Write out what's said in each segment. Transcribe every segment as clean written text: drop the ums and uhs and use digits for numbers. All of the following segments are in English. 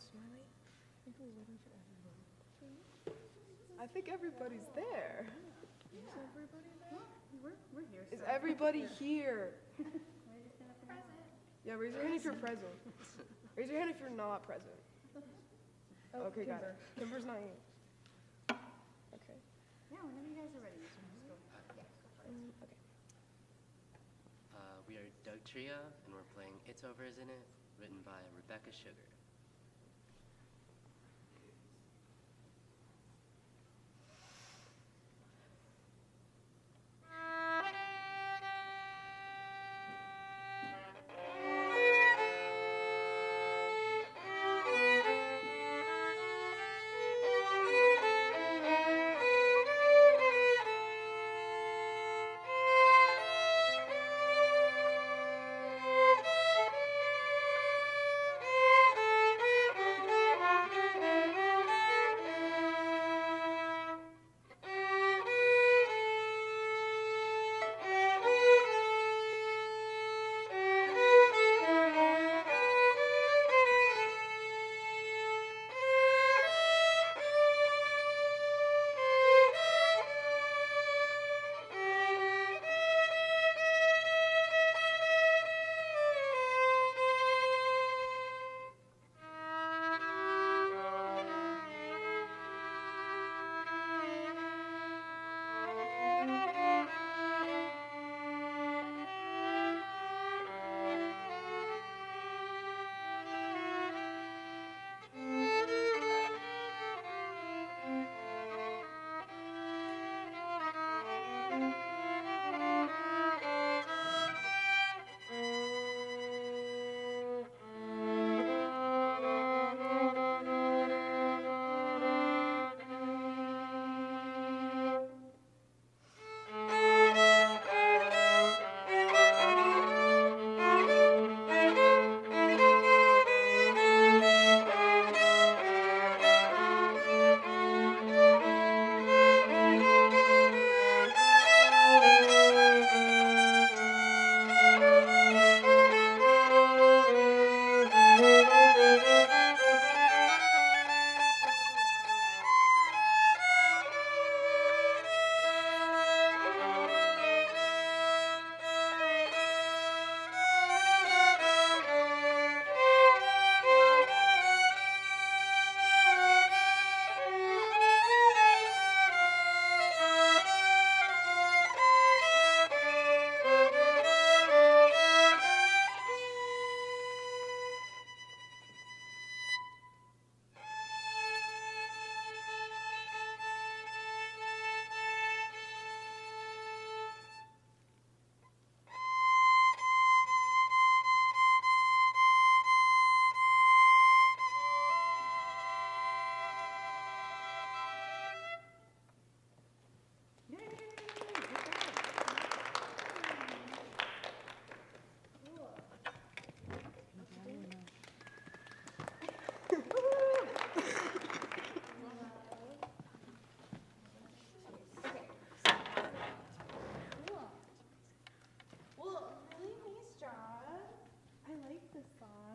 Smiley? I think everybody's there. Is everybody there? We're here. Is everybody here? Yeah, raise your hand if you're present. Raise your hand if you're not present. Okay, got it. Kimber's not here. Okay. Yeah, whenever you guys are ready, you can just go. Okay. We are Doug Tria, and we're playing It's Over, Isn't It? Written by Rebecca Sugar.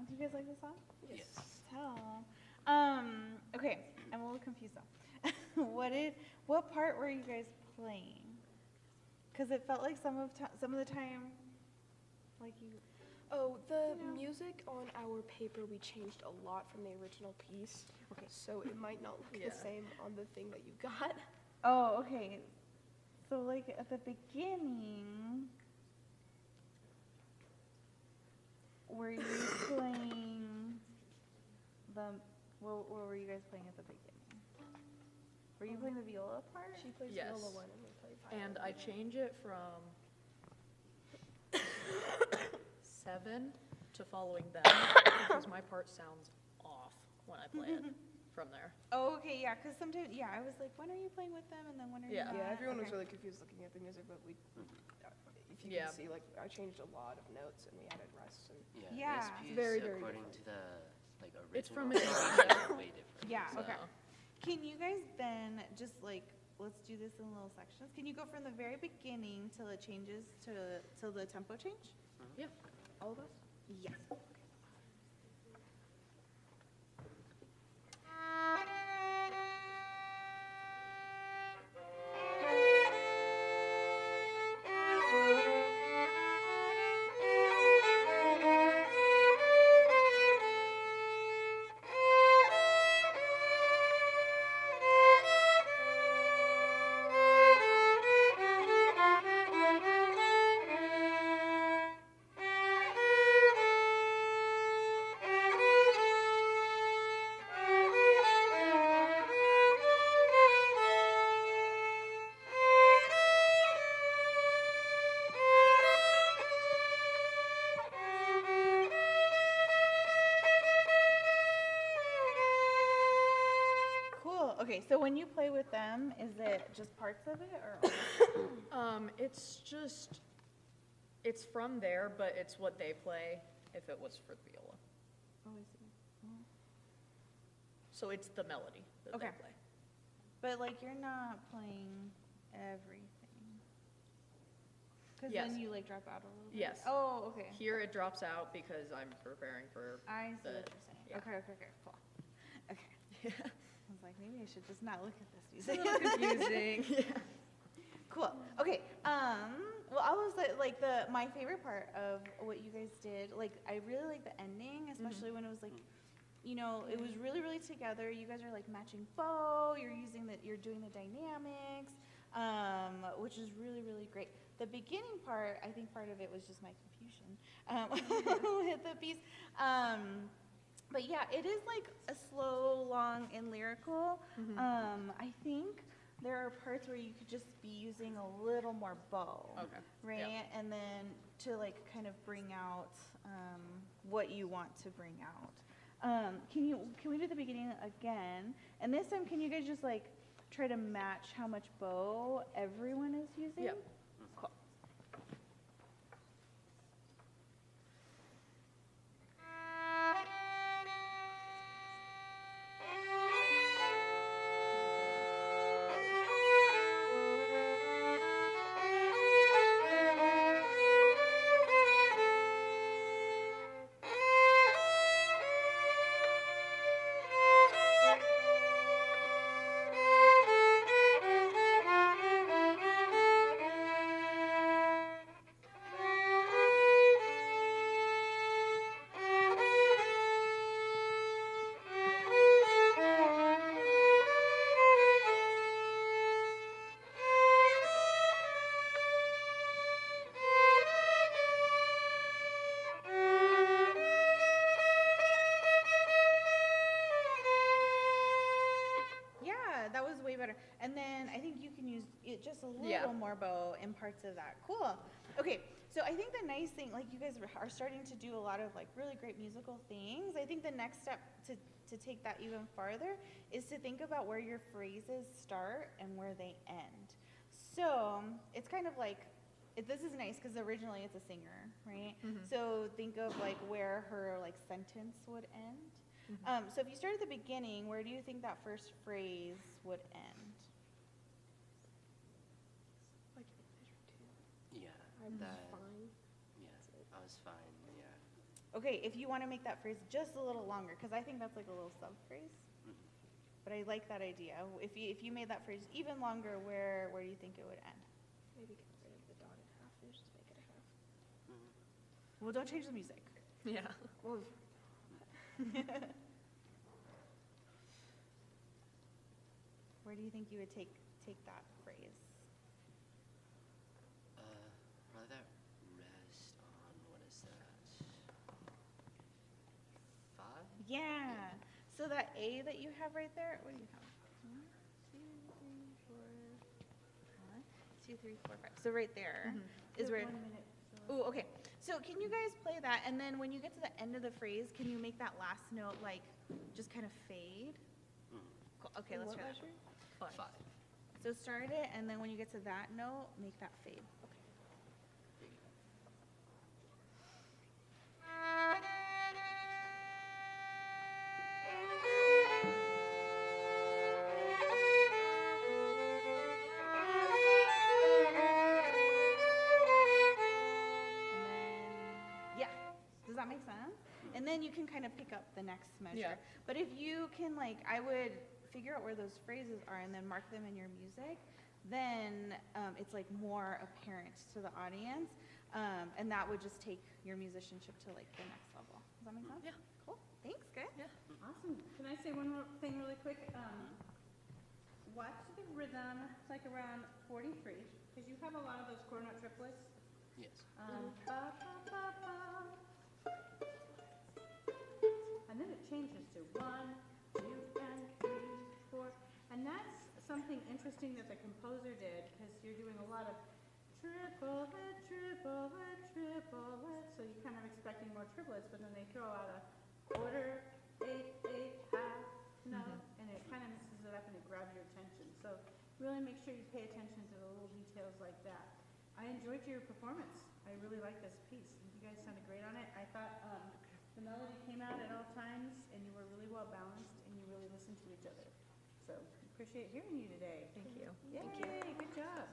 Do you guys like this song? Yes. Tell. Okay, I'm a little confused though. What part were you guys playing? Because it felt like some of the time, like you. Oh, the music on our paper, we changed a lot from the original piece. Okay. So it might not look the same on the thing that you got. Oh, okay. So like at the beginning, were you playing what were you guys playing at the beginning? Were you playing the viola part? She plays Yes. viola one and we play violin. And I change it from 7 to following them because my part sounds off when I play it from there. Oh, okay, yeah, because sometimes, yeah, I was like, when are you playing with them, and then when are you Yeah. not? Yeah, everyone was Okay. really confused looking at the music, but if you Yeah. can see, like, I changed a lot of notes and we added rests and Yeah. This piece, Very, very according different. to the original It's from song, an is way different. Yeah, so. okay. Can you guys then just like, let's do this in little sections. Can you go from the very beginning till it changes till the tempo change? Yeah. All of us? Yes. Okay, so when you play with them, is it just parts of it or? It's from there, but it's what they play if it was for the viola. Oh, I see. So it's the melody that they Okay. play. But like you're not playing everything. Because Yes. then you like drop out a little bit. Yes. Oh, okay. Here it drops out because I'm preparing for, I see the- what you're saying. yeah. Okay, cool. Okay. I was like, maybe I should just not look at this It's a music. little confusing. Yeah. Cool. Okay. Well, I was like my favorite part of what you guys did. Like, I really like the ending, especially when it was like, you know, it was really, really together. You guys are like matching bow. You're doing the dynamics, which is really, really great. The beginning part, I think part of it was just my confusion with the piece. But yeah, it is like a slow, long, and lyrical. I think there are parts where you could just be using a little more bow. Okay. Right? Yeah. And then to like kind of bring out what you want to bring out. Can we do the beginning again? And this time, can you guys just like try to match how much bow everyone is using? Yep. Cool. Yeah, that was way better. And then I think you can use it just a little Yeah. more bow in parts of that. Cool. Okay, so I think the nice thing, like you guys are starting to do a lot of like really great musical things. I think the next step to take that even farther is to think about where your phrases start and where they end. So it's kind of like, this is nice because originally it's a singer, right? So think of like where her like sentence would end. So if you start at the beginning, where do you think that first phrase would end? Yeah, I'm that, fine. yeah, I was fine, yeah. Okay, if you want to make that phrase just a little longer, because I think that's like a little sub-phrase. But I like that idea. If you made that phrase even longer, where do you think it would end? Maybe get rid of the dotted half and just make it a half. Well, don't change the music. Yeah. Well, Where do you think you would take that phrase? Probably that rest on, what is that? 5? Yeah. So that A that you have right there, what do you have? 1, 2, 3, 4, 5. So right there is where. Ooh, okay. So can you guys play that? And then when you get to the end of the phrase, can you make that last note like just kind of fade? Cool. Okay, let's try that. 5. So start it, and then when you get to that note, make that fade. And then, yeah, does that make sense? And then you can kind of pick up the next measure. Yeah. But if you can, like, I would figure out where those phrases are and then mark them in your music, then it's like more apparent to the audience. And that would just take your musicianship to like the next level. Does that make sense? Yeah. Cool. Thanks, good. Yeah. Awesome. Can I say one more thing really quick? Watch the rhythm, it's like around 43, because you have a lot of those quarter note triplets. Yes. Ba, ba, ba, ba. And then it changes to 1, 2, and 3, 4. And that's something interesting that the composer did, because you're doing a lot of triplet, triplet, triplet. So you're kind of expecting more triplets, but then they throw out a quarter, 8, 8, half note, and it kind of messes it up and it grabs really make sure you pay attention to the little details like that. I enjoyed your performance. I really liked this piece. You guys sounded great on it. I thought the melody came out at all times, and you were really well balanced, and you really listened to each other. So appreciate hearing you today. Thank you. Yay, good job.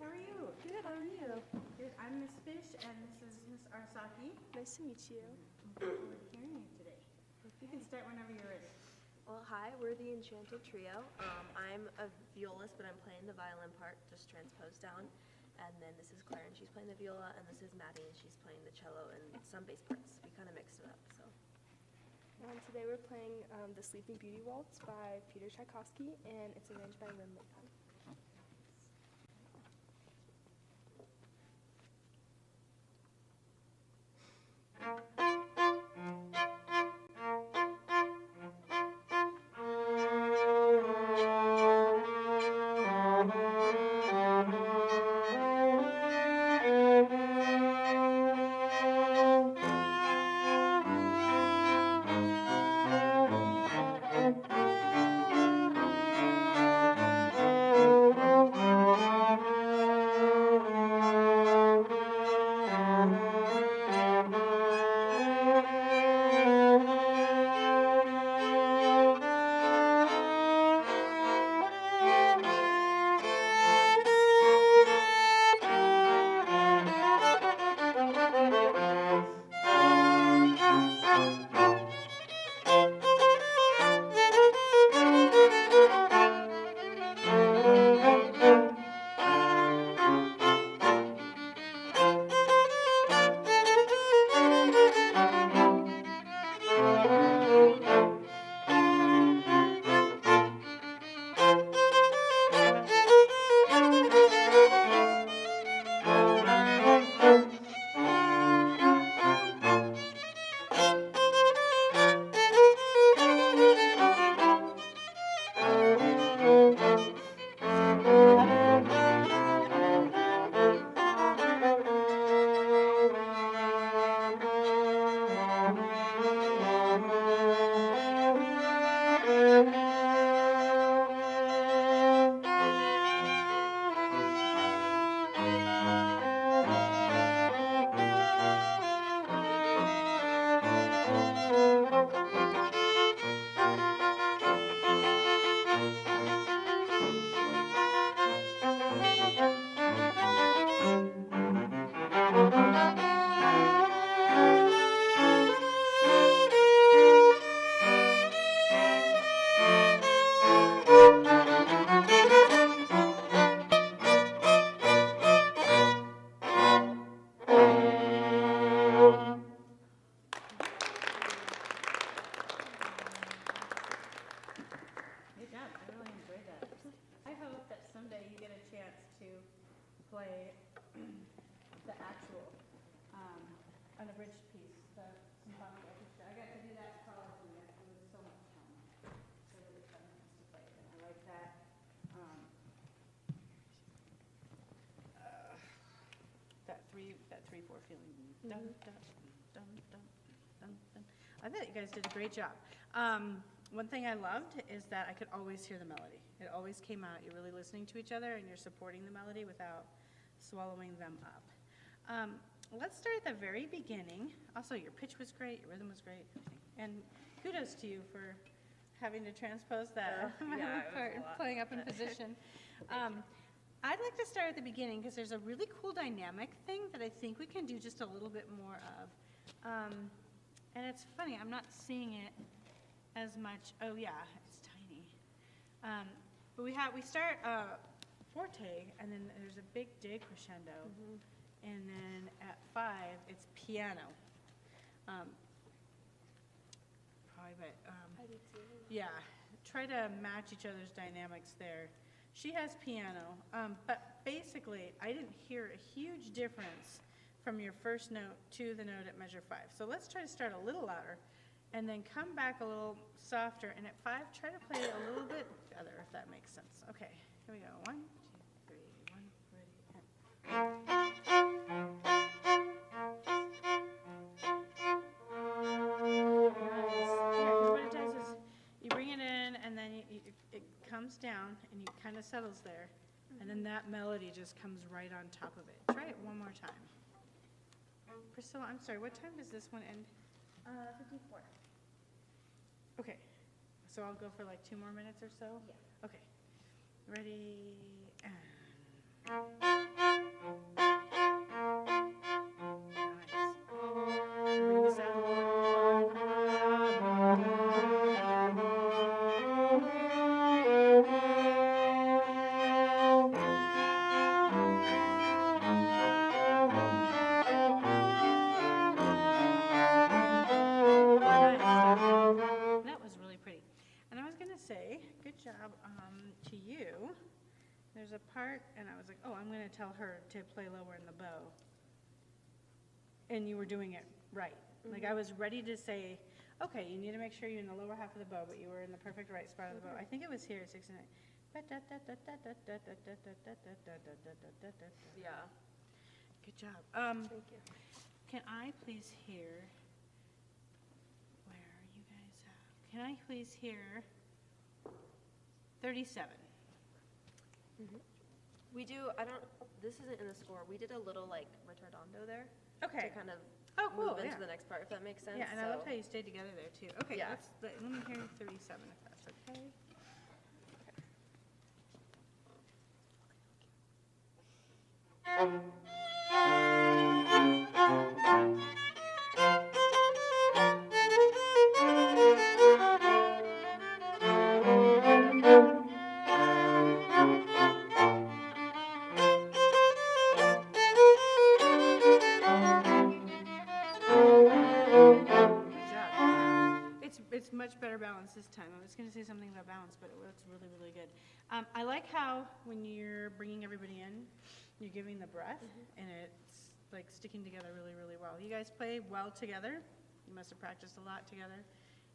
How are you? Good, how are you? Good. I'm Miss Fish, and this is Miss Arsaki. Nice to meet you. Looking forward to hearing you today. You can start whenever you're ready. Well, hi, we're the Enchanted Trio. I'm a violist, but I'm playing the violin part, just transposed down. And then this is Claire, and she's playing the viola, and this is Maddie, and she's playing the cello and some bass parts. We kind of mixed it up, so. Today we're playing The Sleeping Beauty Waltz by Peter Tchaikovsky, and it's arranged by Lynn Layton. play the actual unabridged piece, the symphonic orchestra. I got to do that in college, and it was so much fun. It's a really fun piece to play, and I like that. That 3/4 feeling. Dun, dun, dun, dun, dun, dun. I thought you guys did a great job. One thing I loved is that I could always hear the melody. It always came out. You're really listening to each other and you're supporting the melody without swallowing them up. Let's start at the very beginning. Also, your pitch was great, your rhythm was great, and kudos to you for having to transpose that part and playing up in position. I'd like to start at the beginning because there's a really cool dynamic thing that I think we can do just a little bit more of. And it's funny, I'm not seeing it as much. Oh yeah, it's tiny. But we start forte, and then there's a big decrescendo, and then at 5 it's piano. Probably, but I do too. yeah, try to match each other's dynamics there. She has piano, but basically I didn't hear a huge difference from your first note to the note at measure 5. So let's try to start a little louder and then come back a little softer, and at 5 try to play a little bit together, if that makes sense. Okay, here we go. 1, 2, 3, 1, ready, nice. Yeah, because what it does is you bring it in, and then it comes down, and it kind of settles there, and then that melody just comes right on top of it. Try it one more time. Priscilla, I'm sorry, what time does this one end? 54. Okay, so I'll go for like 2 more minutes or so? Yeah. Okay, ready, and. Nice. Bring the sound That was really pretty. And I was going to say, good job to you. There's a part, and I was like, oh, I'm going to tell her to play lower in the bow. And you were doing it right. Like I was ready to say, okay, you need to make sure you're in the lower half of the bow, but you were in the perfect right spot of the bow. I think it was here, 6 and 8. Yeah. Good job. Thank you. Can I please hear, where are you guys at? Can I please hear 37? We do, this isn't in the score, we did a little like retardando there. Okay. To kind of Oh, cool, move into yeah. the next part, if that makes sense. Yeah, and I love So- how you stayed together there too. Okay, Yeah. let me hear 37 if that's okay. Good job. It's much better balanced this time. I was going to say something about balance, but it's really, really good. I like how when you're bringing everybody in, you're giving the breath, and it's like sticking together really, really well. You guys play well together. You must have practiced a lot together.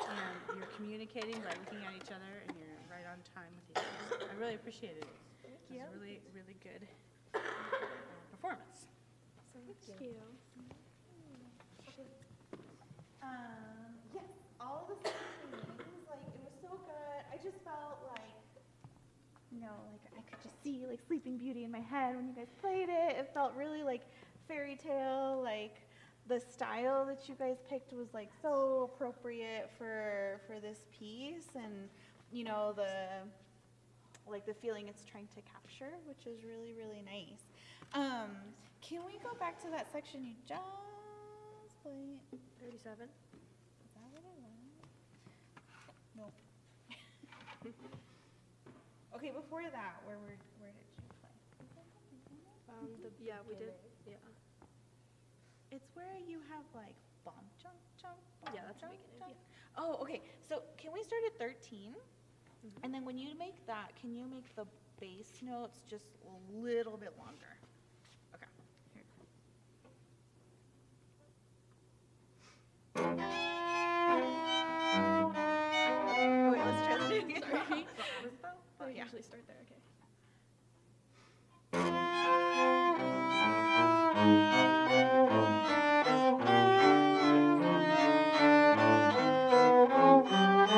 And you're communicating by looking at each other, and you're right on time with each other. So I really appreciated it. It was a really, really good performance. Thank you. Yes, all of the things, like, it was so good. I just felt like, like I could just see like Sleeping Beauty in my head when you guys played it. It felt really like fairy tale, like the style that you guys picked was like so appropriate for this piece, and the feeling it's trying to capture, which is really, really nice. Can we go back to that section you just played? 37? Is that what it was? Nope. Okay, before that, where did you play? Yeah, we did, yeah. It's where you have like bomb, jump, jump, bomb, Yeah, that's the jump, beginning, jump. Oh, okay. So can we start at 13? And then when you make that, can you make the bass notes just a little bit longer? Wait, let's try that again. They Yeah. usually start there, okay.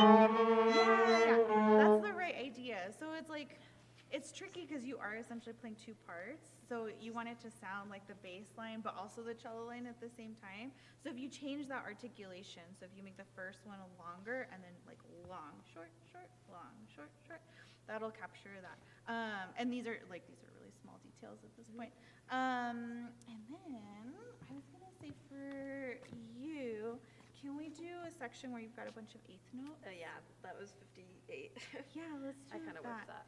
Yeah, that's the right idea. So it's like, it's tricky because you are essentially playing two parts. So you want it to sound like the bass line, but also the cello line at the same time. So if you change that articulation, so if you make the first one longer and then like long, short, short, long, short, short, that'll capture that. And these are really small details at this point. And then I was gonna say for you, can we do a section where you've got a bunch of eighth notes? Oh yeah, that was 58. Yeah, let's do I kind of worked that.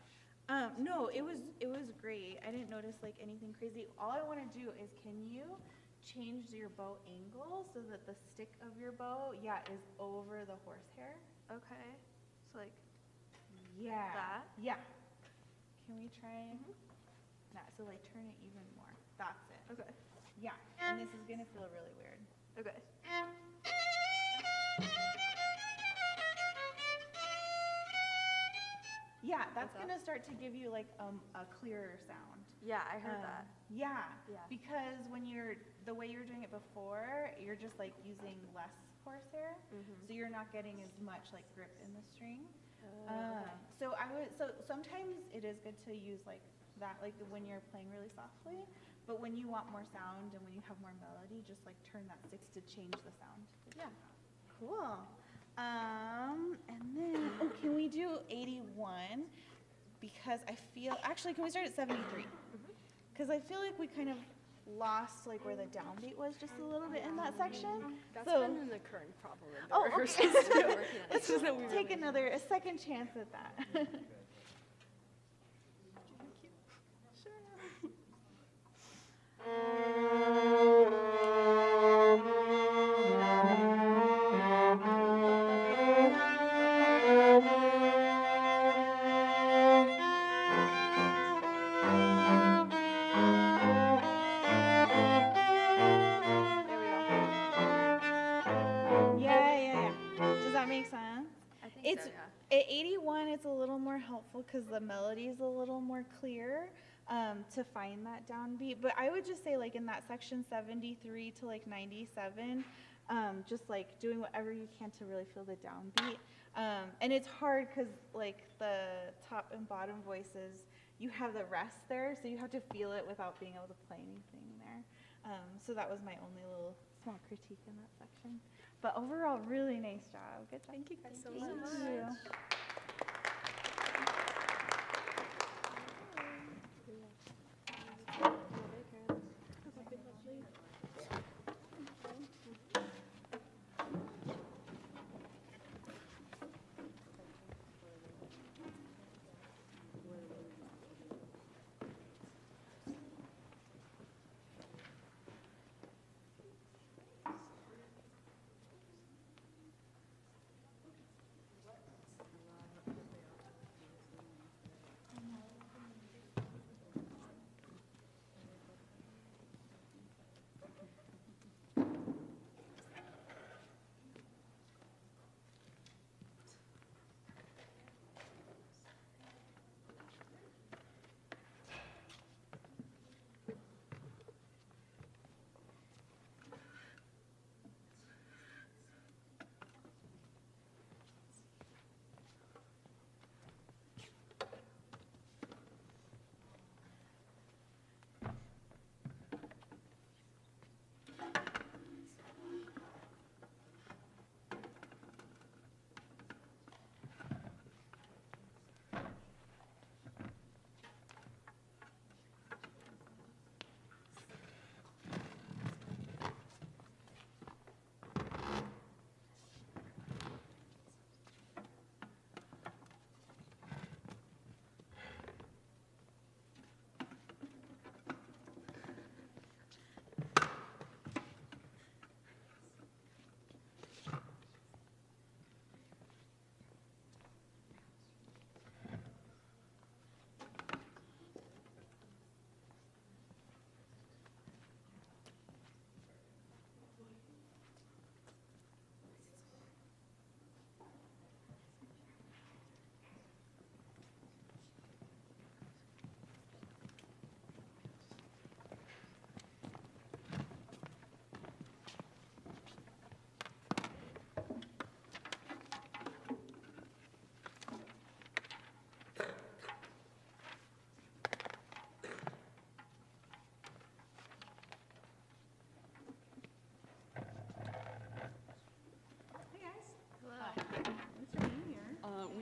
No, it was great. I didn't notice like anything crazy. All I want to do is, can you change your bow angle so that the stick of your bow, is over the horsehair? Okay, so like Yeah. that? Yeah. Can we try that? So like turn it even more. That's it. Okay. Yeah. And this is gonna feel really weird. Okay. Yeah, that's What's that? gonna start to give you like a clearer sound. Yeah, I heard that. Yeah, Yeah. because when the way you're doing it before, you're just like using less horsehair, so you're not getting as much like grip in the string. So sometimes it is good to use like that, like when you're playing really softly, but when you want more sound and when you have more melody, just like turn that six to change the sound. Yeah. Cool. And then, can we do 81? Because I feel, actually, can we start at 73? Because I feel like we kind of lost like where the downbeat was just a little bit in that section. That's So- been an occurring problem in the Oh, rehearsals okay. too. Let's just that we take really- a second chance at that. There we go. Yeah. Does that make sense? I think It's so, yeah. at 81. It's a little more helpful because the melody is a little more clear to find that downbeat. But I would just say like in that section 73 to like 97, just like doing whatever you can to really feel the downbeat. And it's hard because like the top and bottom voices, you have the rest there, so you have to feel it without being able to play anything there. So that was my only little small critique in that section. But overall, really nice job. Good job. Thank you guys so Thank much. you.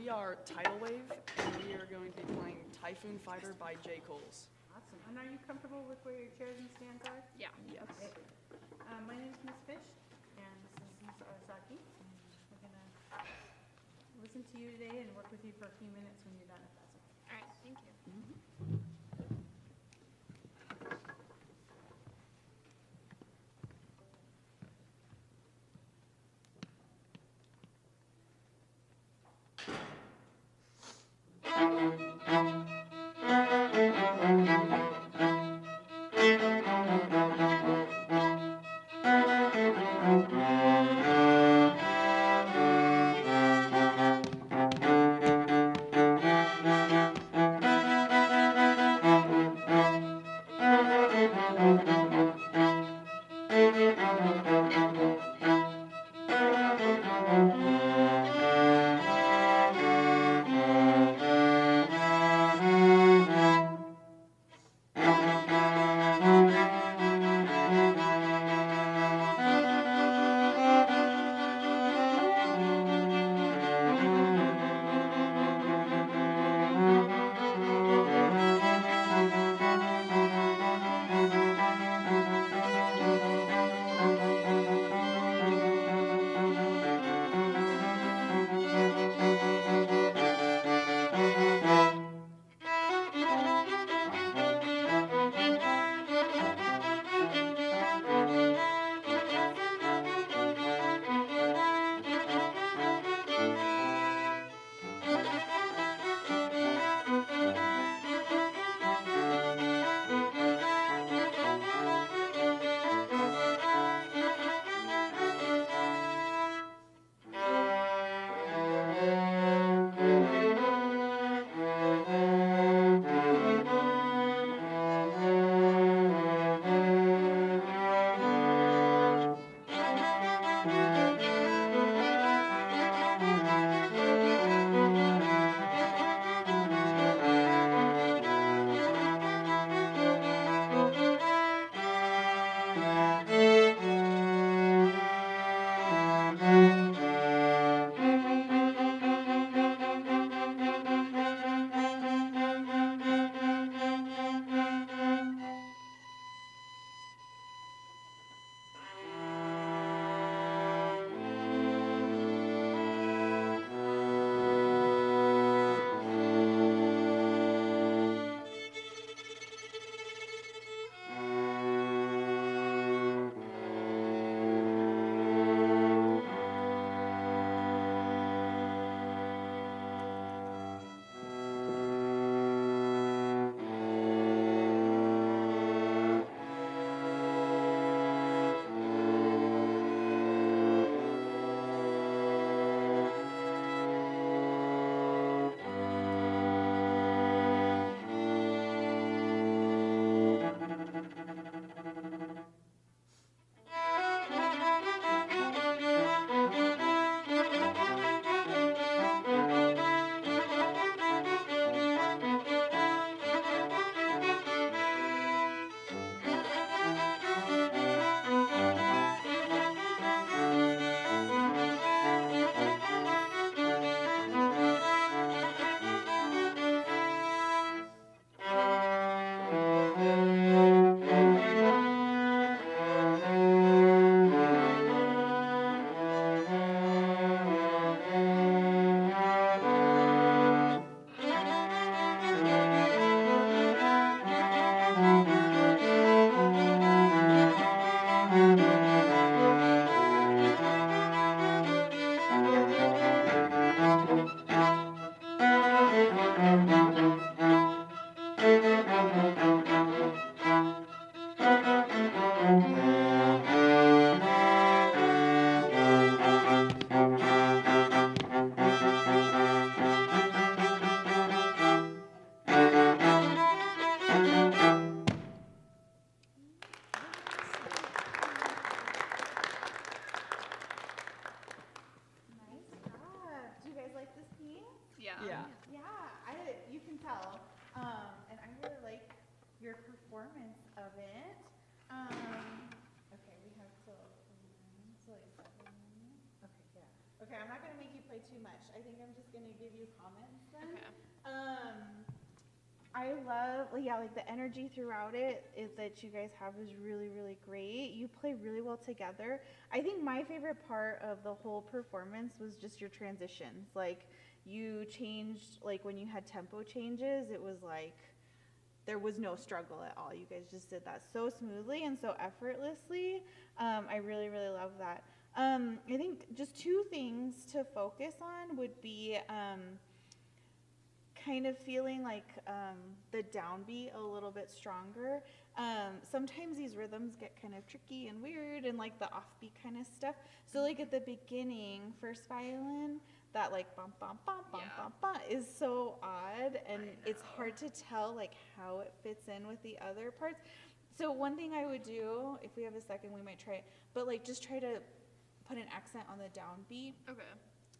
We are Tidal Wave, and we are going to be playing Typhoon Fighter by J. Coles. Awesome. And are you comfortable with where your chairs and stands are? Yeah. Yes. My name is Miss Fish, and this is Ms. Arasaki. And we're gonna listen to you today and work with you for a few minutes when you're done, if that's okay. All right, thank you. Yeah. Yeah, you can tell. And I really like your performance of it. Okay, we have till like 7. Okay, yeah. Okay, I'm not gonna make you play too much. I think I'm just gonna give you comments then. Okay. I love, like the energy throughout it is that you guys have is really, really great. You play really well together. I think my favorite part of the whole performance was just your transitions. Like you changed, like when you had tempo changes, it was like there was no struggle at all. You guys just did that so smoothly and so effortlessly. I really, really love that. I think just two things to focus on would be kind of feeling like the downbeat a little bit stronger. Sometimes these rhythms get kind of tricky and weird and like the offbeat kind of stuff. So like at the beginning, first violin, that like bump, bump, bump, bump, bump, bump is so odd and it's hard to tell like how it fits in with the other parts. So one thing I would do, if we have a second, we might try it, but like just try to put an accent on the downbeat. Okay.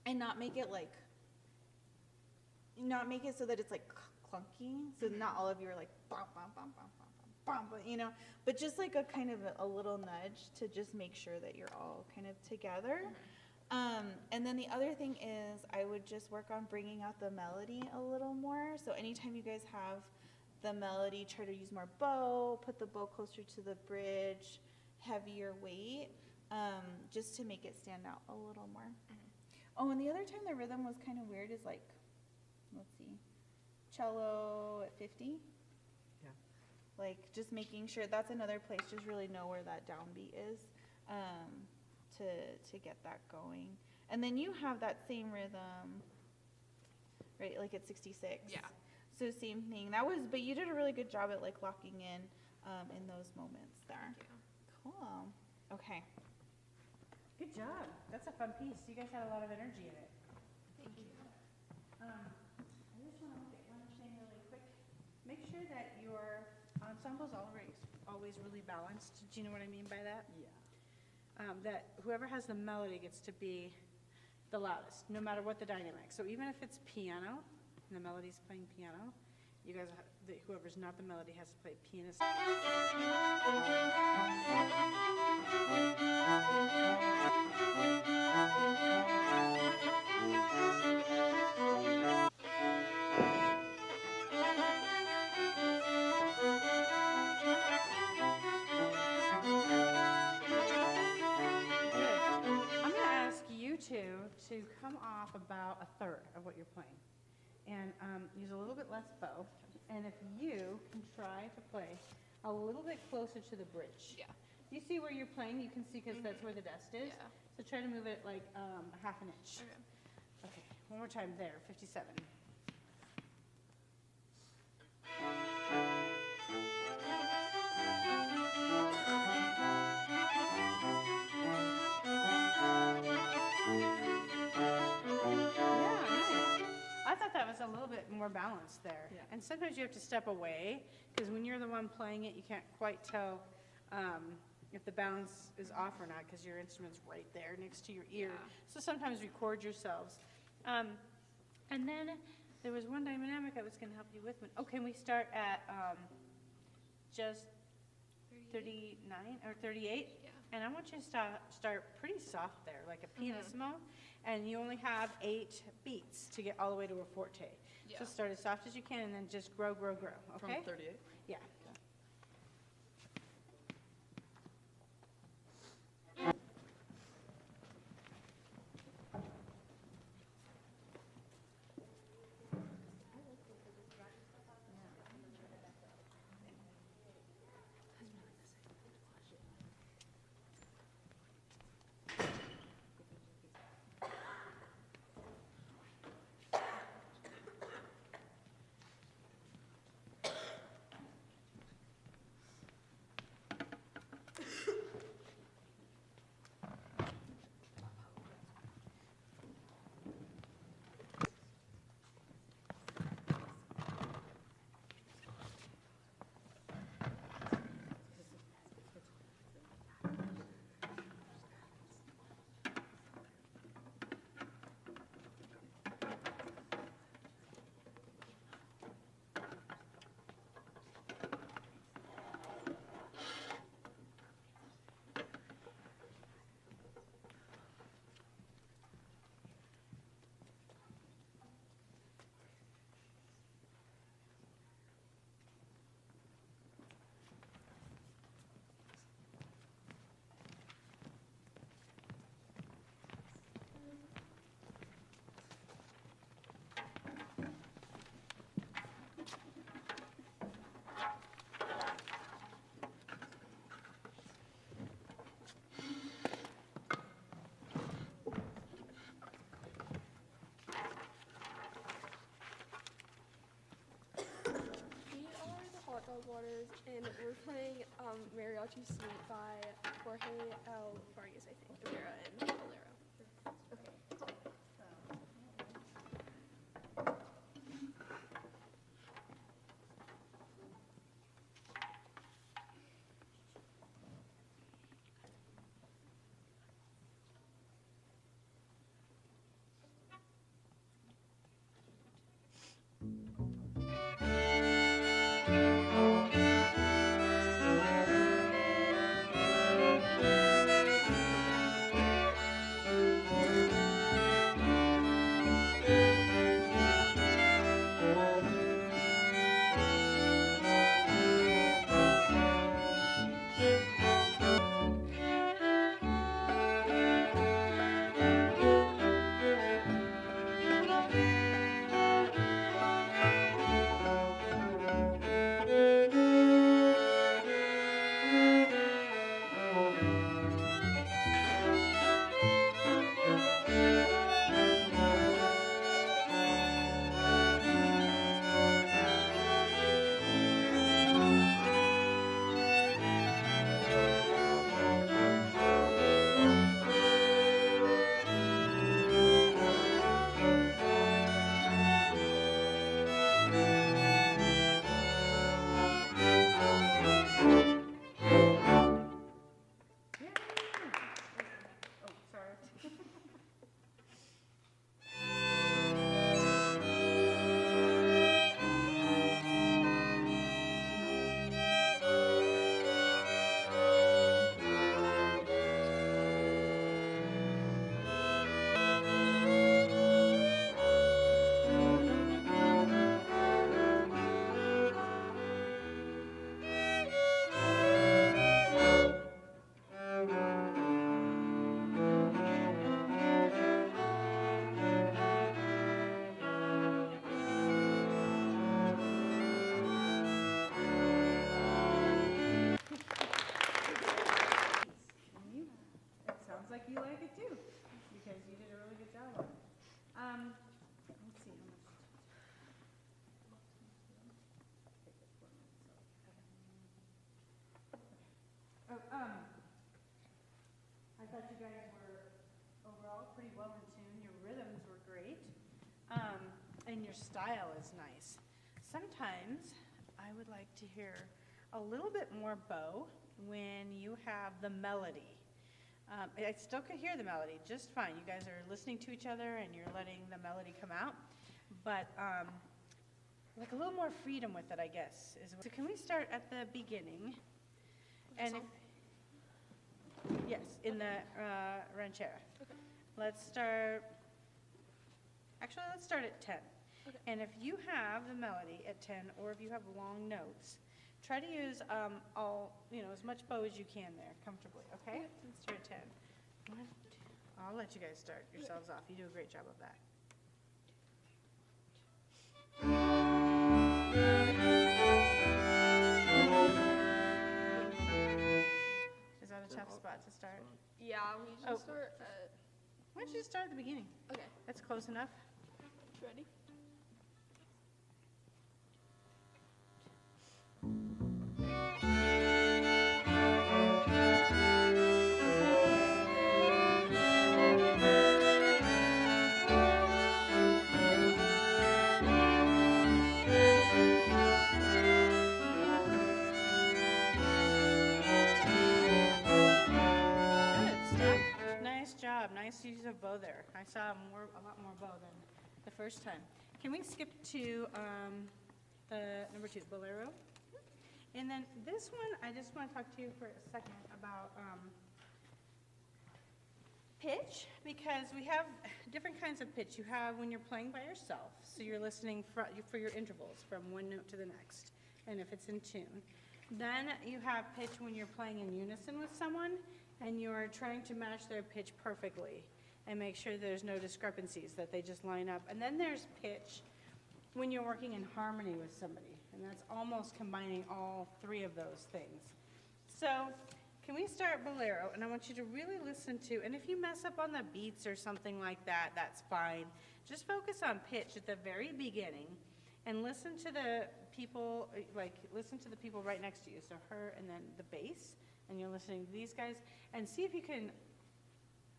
And not make it so that it's like clunky. So not all of you are like bum bum bum bum bum bum, you know, but just like a kind of a little nudge to just make sure that you're all kind of together. And then the other thing is I would just work on bringing out the melody a little more. So anytime you guys have the melody, try to use more bow, put the bow closer to the bridge, heavier weight, just to make it stand out a little more. Oh, and the other time the rhythm was kind of weird is like, let's see, cello at 50. Yeah. Like just making sure that's another place, just really know where that downbeat is, to get that going. And then you have that same rhythm, right? Like at 66. Yeah. So same thing. That was, but you did a really good job at like locking in those moments there. Thank you. Cool. Okay. Good job. That's a fun piece. You guys had a lot of energy in it. Thank you. I just want to look at one thing really quick. Make sure that your ensemble's always really balanced. Do you know what I mean by that? Yeah. That whoever has the melody gets to be the loudest, no matter what the dynamic. So even if it's piano, and the melody's playing piano, you guys, whoever's not the melody has to play pianist. I'm going to ask you two to come off about a third of what you're playing and use a little bit less bow. And if you can try to play a little bit closer to the bridge. Yeah. You see where you're playing? You can see because that's where the desk is. Yeah. So try to move it like a half an inch. Okay. Okay, one more time there, 57. A little bit more balanced there. Yeah. And sometimes you have to step away because when you're the one playing it, you can't quite tell if the balance is off or not because your instrument's right there next to your ear. Yeah. So sometimes record yourselves. And then there was one dynamic I was going to help you with. Oh, can we start at just 39 or 38? Yeah. And I want you to start pretty soft there, like a pianissimo, and you only have 8 beats to get all the way to a forte. Yeah. So start as soft as you can and then just grow, okay? From 38? Yeah. Wild Waters, and we're playing Mariachi Suite by Jorge L. Vargas, I think, Rivera and Bolero. You like it too, because you did a really good job on it. Let's see. I thought you guys were overall pretty well in tune. Your rhythms were great, and your style is nice. Sometimes I would like to hear a little bit more bow when you have the melody. I still could hear the melody just fine. You guys are listening to each other and you're letting the melody come out. But like a little more freedom with it, I guess. So can we start at the beginning? And yes, in the ranchera. Okay. Let's start at 10. Okay. And if you have the melody at 10, or if you have long notes, try to use as much bow as you can there, comfortably, okay? Let's start at 10. 1, 2, I'll let you guys start yourselves off. You do a great job of that. Is that a tough spot to start? Yeah, we usually start at... Why don't you start at the beginning? Okay, That's close enough. ready? Nice use of bow there. I saw a lot more bow than the first time. Can we skip to the number 2, Bolero? And then this one, I just want to talk to you for a second about pitch, because we have different kinds of pitch. You have when you're playing by yourself, so you're listening for your intervals from one note to the next, and if it's in tune. Then you have pitch when you're playing in unison with someone, and you're trying to match their pitch perfectly and make sure there's no discrepancies, that they just line up. And then there's pitch when you're working in harmony with somebody, and that's almost combining all 3 of those things. So can we start Bolero? And I want you to really listen to, and if you mess up on the beats or something like that, that's fine. Just focus on pitch at the very beginning, and listen to the people, listen to the people right next to you, so her and then the bass, and you're listening to these guys, and see if you can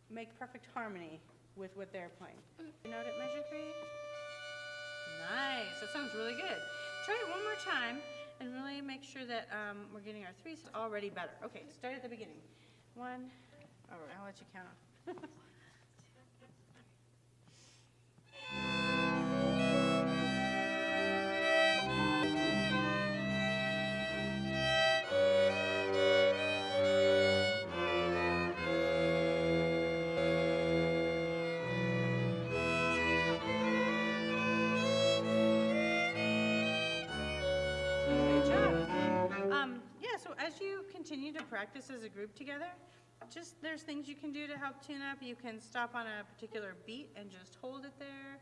make perfect harmony with what they're playing. You note it, measure 3? Nice, that sounds really good. Try it one more time, and really make sure that we're getting our 3s already better. Okay, start at the beginning. 1, oh, I'll let you count off. So as you continue to practice as a group together, just there's things you can do to help tune up. You can stop on a particular beat and just hold it there.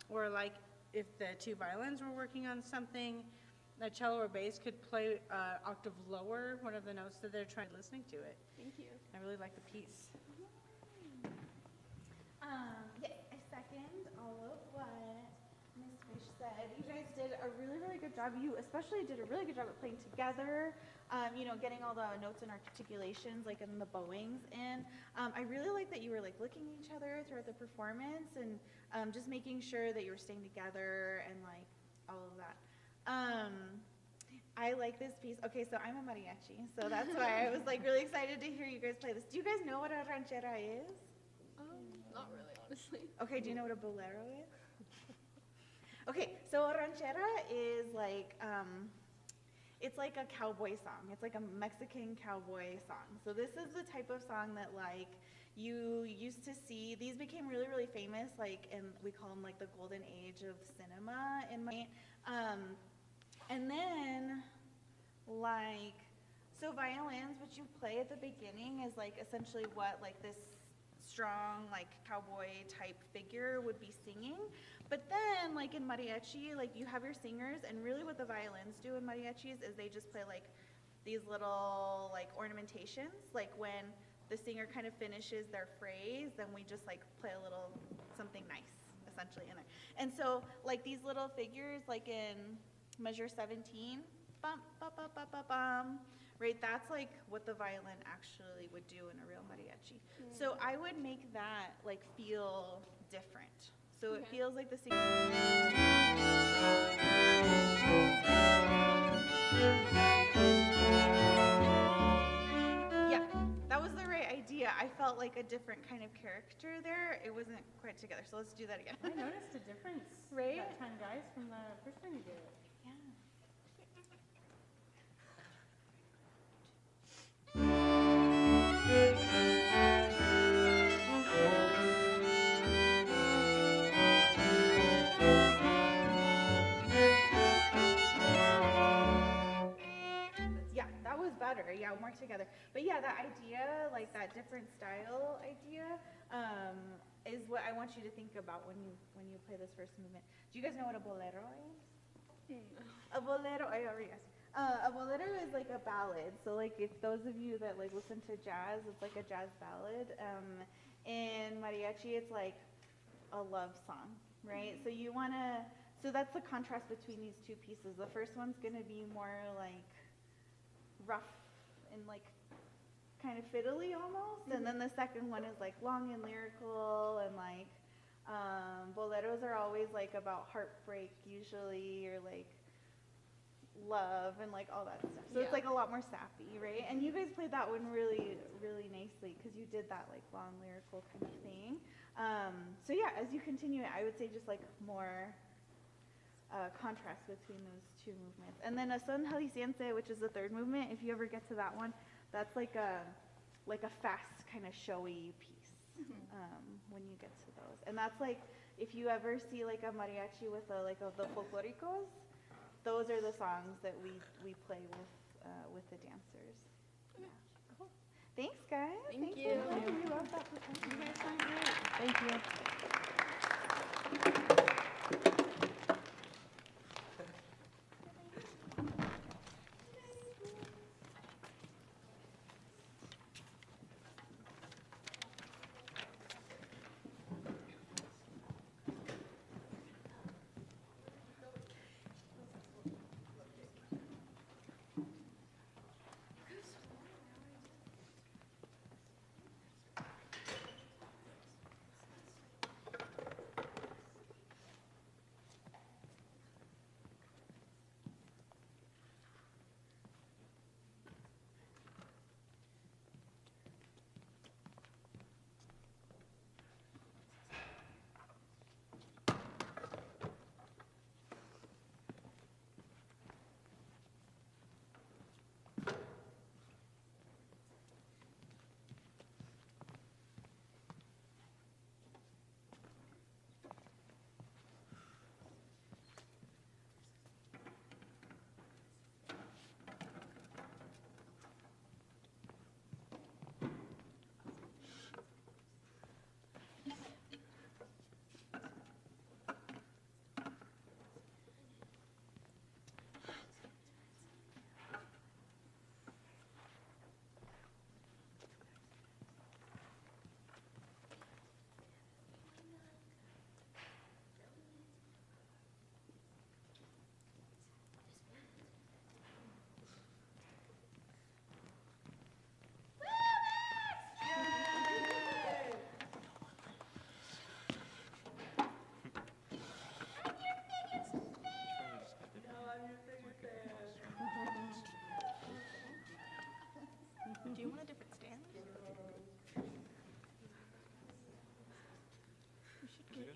Or like if the 2 violins were working on something, the cello or bass could play octave lower, one of the notes that they're trying listening to it. Thank you. I really like the piece. Yeah, I second all of what Ms. Fish said. You guys did a really, really good job. You especially did a really good job at playing together, getting all the notes and articulations, like in the bowings in. I really like that you were like looking at each other throughout the performance and just making sure that you were staying together and like all of that. I like this piece. Okay, so I'm a mariachi, so that's why I was like really excited to hear you guys play this. Do you guys know what a ranchera is? Not really, honestly. Okay, do you know what a bolero is? Okay, so a ranchera is like, it's like a cowboy song. It's like a Mexican cowboy song. So this is the type of song that like you used to see. These became really, really famous, like, and we call them like the golden age of cinema in my, and then like, so violins, which you play at the beginning is like essentially what like this strong like cowboy type figure would be singing. But then like in mariachi, like you have your singers, and really what the violins do in mariachis is they just play like these little like ornamentations. Like when the singer kind of finishes their phrase, then we just like play a little something nice essentially in there. And so like these little figures like in measure 17, bum, bum, bum, bum, bum, bum, right? That's like what the violin actually would do in a real mariachi. So I would make that like feel different. So it feels like the singer. Yeah, that was the right idea. I felt like a different kind of character there. It wasn't quite together. So let's do that again. I noticed a difference Right? that time, guys, from the first time you did it. Yeah. Yeah, that was better. Yeah, more together. But yeah, that idea, like that different style idea, is what I want you to think about when you play this first movement. Do you guys know what a bolero is? A bolero, yes. A bolero is like a ballad. So like if those of you that like listen to jazz, it's like a jazz ballad. In mariachi, it's like a love song, right? So you wanna, so that's the contrast between these two pieces. The first one's gonna be more like rough and like kind of fiddly almost, and then the second one is like long and lyrical, and like boleros are always like about heartbreak usually, or like love and like all that stuff. So it's like a lot more sappy, right? And you guys played that one really, really nicely because you did that like long lyrical kind of thing. So yeah, as you continue it, I would say just like more contrast between those two movements. And then a son jalisciense, which is the third movement, if you ever get to that one, that's like a fast kind of showy piece when you get to those. And that's like, if you ever see like a mariachi with the folclóricos, those are the songs that we play with the dancers. Yeah. Cool. Thanks, guys. Thank Thanks you. for playing. We love that performance. You guys sound great. Thank you.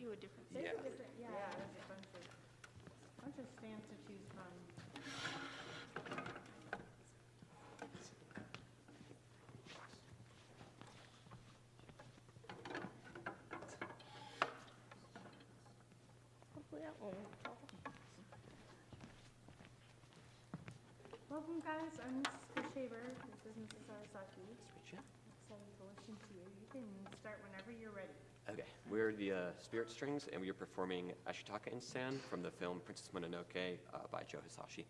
you a different There's Yeah. a different, yeah, there's a bunch of stands to choose from. Hopefully that won't fall. Welcome, guys. I'm Mrs. Shaver. This is Mrs. Arasaki. Sweet chat. Excited to listen to you. You can start whenever you're ready. Okay, we're the Spirit Strings, and we are performing Ashitaka and Stan from the film Princess Mononoke by Joe Hisashi.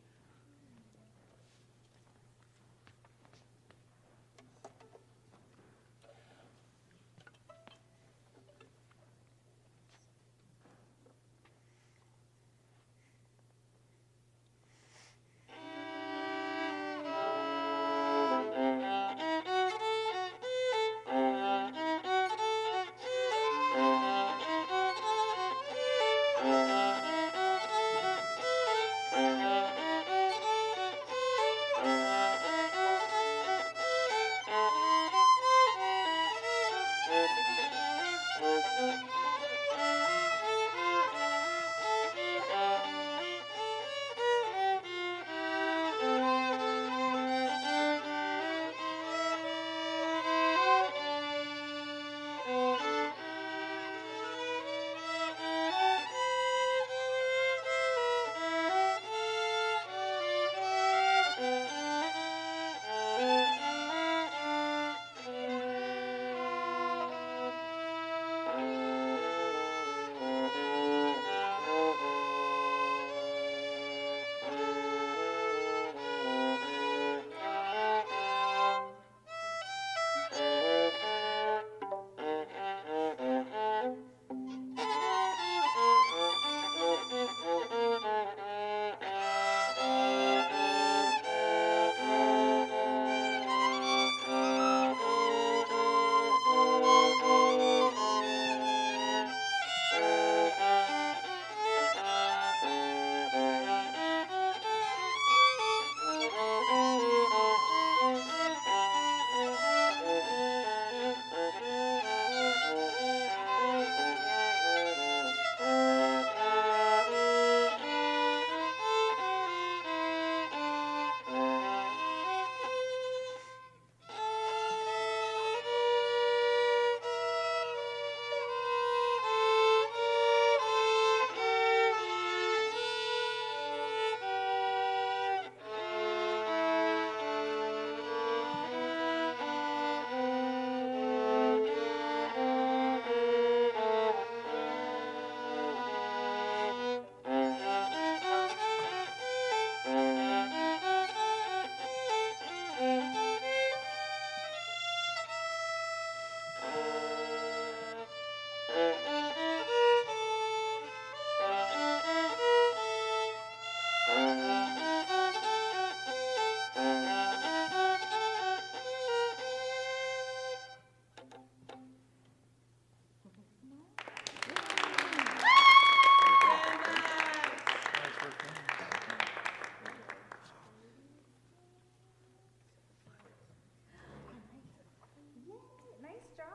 Nice job.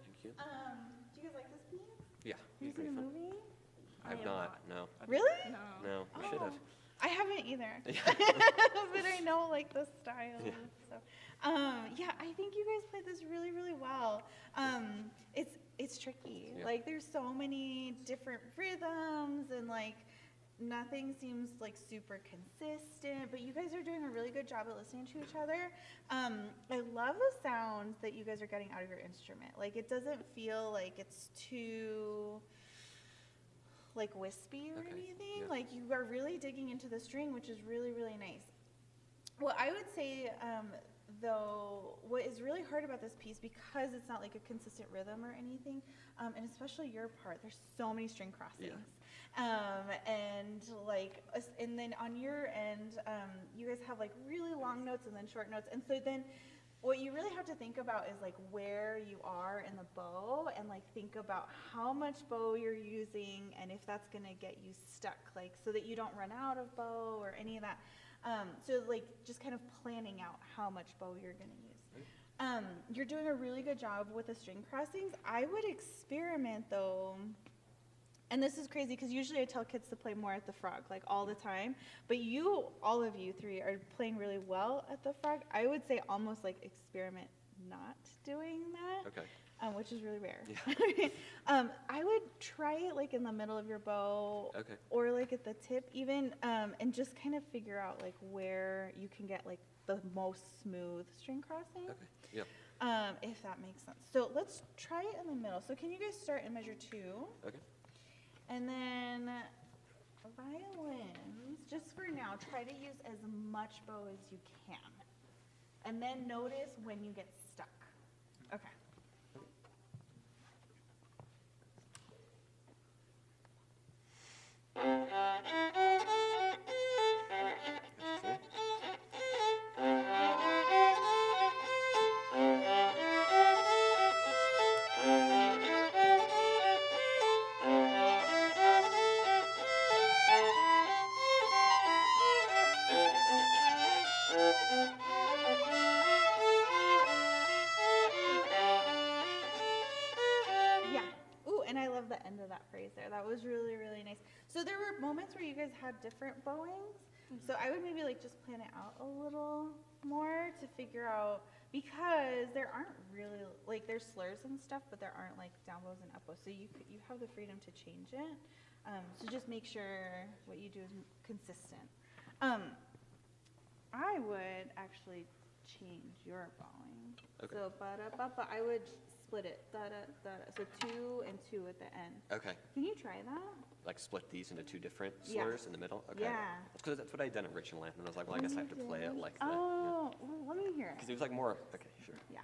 Thank you. Do you guys like this piece? Yeah, Have you it's seen pretty the fun. movie? I've not, no. Really? No, I should have. I haven't either. But I know like the style. Yeah. So, yeah, I think you guys played this really, really well. It's tricky. Yeah. Like there's so many different rhythms and like nothing seems like super consistent, but you guys are doing a really good job at listening to each other. I love the sounds that you guys are getting out of your instrument. Like it doesn't feel like it's too like wispy or Okay, anything. yeah. Like you are really digging into the string, which is really, really nice. Well, I would say, though, what is really hard about this piece, because it's not like a consistent rhythm or anything, and especially your part, there's so many string crossings. And like, and then on your end, you guys have like really long notes and then short notes. And so then what you really have to think about is like where you are in the bow and like think about how much bow you're using and if that's gonna get you stuck, like so that you don't run out of bow or any of that. So like just kind of planning out how much bow you're gonna use. You're doing a really good job with the string crossings. I would experiment though and this is crazy because usually I tell kids to play more at the frog, like all the time. But all of you three are playing really well at the frog. I would say almost like experiment not doing that. Okay. Which is really rare. Yeah. I would try it like in the middle of your bow, Okay. or like at the tip even, and just kind of figure out like where you can get like the most smooth string crossing. Okay. Yep. If that makes sense. So let's try it in the middle. So can you guys start in measure 2? Okay. And then violins, just for now, try to use as much bow as you can. And then notice when you get stuck. Okay. Yeah. Ooh, and I love the end of that phrase there. That was really, really nice. So there were moments where you guys had different bowings. So I would maybe like just plan it out a little more to figure out, because there aren't really, like there's slurs and stuff, but there aren't like down bows and up bows. So you have the freedom to change it. So just make sure what you do is consistent. I would actually change your bowing. Okay. So ba-da-ba-ba, I would split it, da-da-da-da. So 2 and 2 at the end. Okay. Can you try that? Like split these into 2 different Yeah. slurs in the middle? Okay. Yeah. Because that's what I had done originally, and I was like, well, I guess I have to play it like that. Oh, well, let me hear Because it. it was like more, okay, sure. Yeah.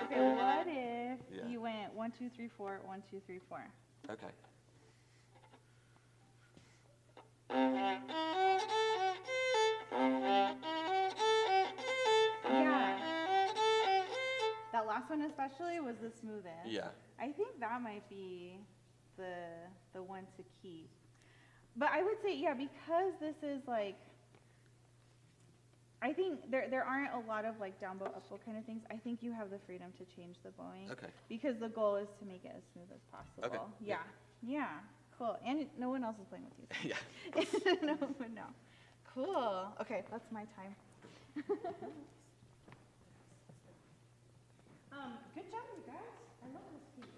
Okay, what if Yeah. you went 1, 2, 3, 4, 1, 2, 3, 4? Okay. Yeah. That last one especially was the smoothest. Yeah. I think that might be the one to keep. But I would say, yeah, because this is like, I think there aren't a lot of like down bow, up bow kind of things. I think you have the freedom to change the bowing. Okay. Because the goal is to make it as smooth as possible. Yeah. Yeah. Cool. And no one else is playing with you. Yeah. No one, no. Cool. Okay, that's my time. Good job, you guys. I love this piece.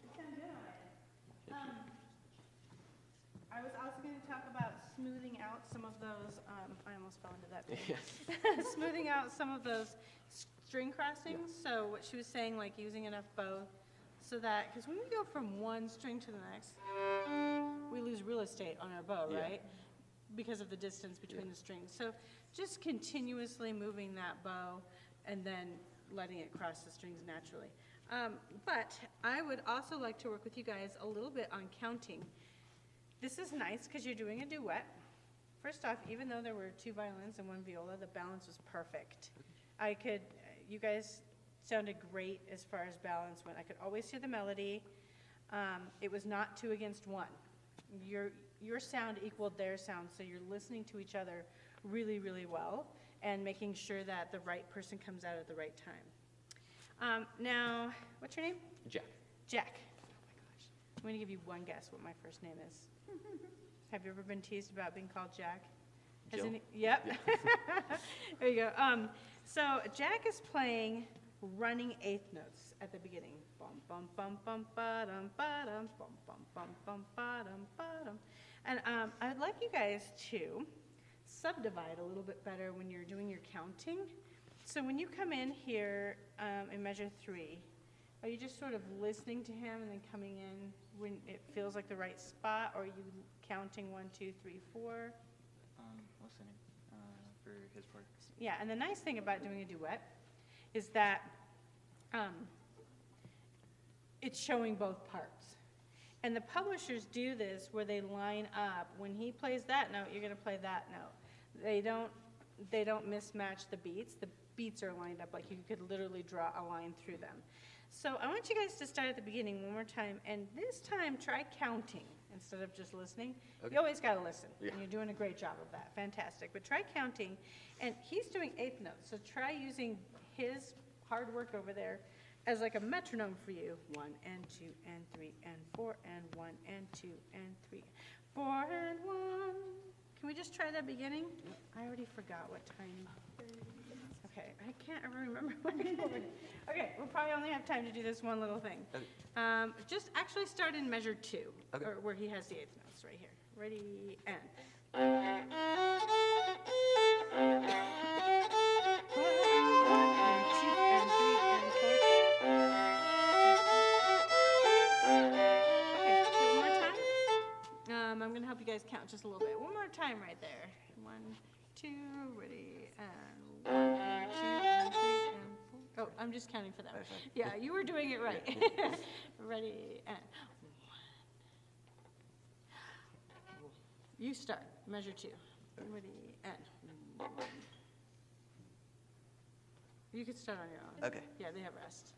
You sound good on it. I was also going to talk about smoothing out some of those, I almost fell into that. Yeah. Smoothing out some of those string crossings. So what she was saying, like using enough bow so that, because when we go from one string to the next, we lose real estate on our bow, Yeah. right? Because of the distance between the strings. So just continuously moving that bow and then letting it cross the strings naturally. But I would also like to work with you guys a little bit on counting. This is nice because you're doing a duet. First off, even though there were 2 violins and 1 viola, the balance was perfect. You guys sounded great as far as balance went. I could always hear the melody. It was not 2 against 1. Your sound equaled their sound, so you're listening to each other really, really well and making sure that the right person comes out at the right time. Now, what's your name? Jack. Jack. Oh my gosh. I'm going to give you one guess what my first name is. Have you ever been teased about being called Jack? Has Jill. Yep. There you go. So Jack is playing running 8th notes at the beginning. Bum, bum, bum, bum, ba-dum, ba-dum, bum, bum, bum, bum, ba-dum, ba-dum. And I would like you guys to subdivide a little bit better when you're doing your counting. So when you come in here in measure 3, are you just sort of listening to him and then coming in when it feels like the right spot, or are you counting 1, 2, 3, 4? Listening for his part. Yeah, and the nice thing about doing a duet is that it's showing both parts. And the publishers do this where they line up. When he plays that note, you're going to play that note. They don't mismatch the beats. The beats are lined up like you could literally draw a line through them. So I want you guys to start at the beginning one more time, and this time try counting instead of just listening. Okay. You always gotta listen, Yeah. and you're doing a great job of that, fantastic. But try counting, and he's doing eighth notes, so try using his hard work over there as like a metronome for you. 1 and 2 and 3 and 4 and 1 and 2 and 3, 4 and 1. Can we just try that beginning? I already forgot what time. Okay, I can't ever remember what Okay, we'll probably only have time to do this one little thing. Okay. Just actually start in measure 2, Okay. or where he has the eighth notes right here. Ready, and. I'm gonna help you guys count just a little bit. One more time right there. 1, 2, ready, and 1, and 2, and 3, and 4. Oh, I'm just counting for them. Yeah, you were doing it right. Ready, and 1. You start, measure 2. Ready, and 1. You can start on your own. Okay. Yeah, they have rest.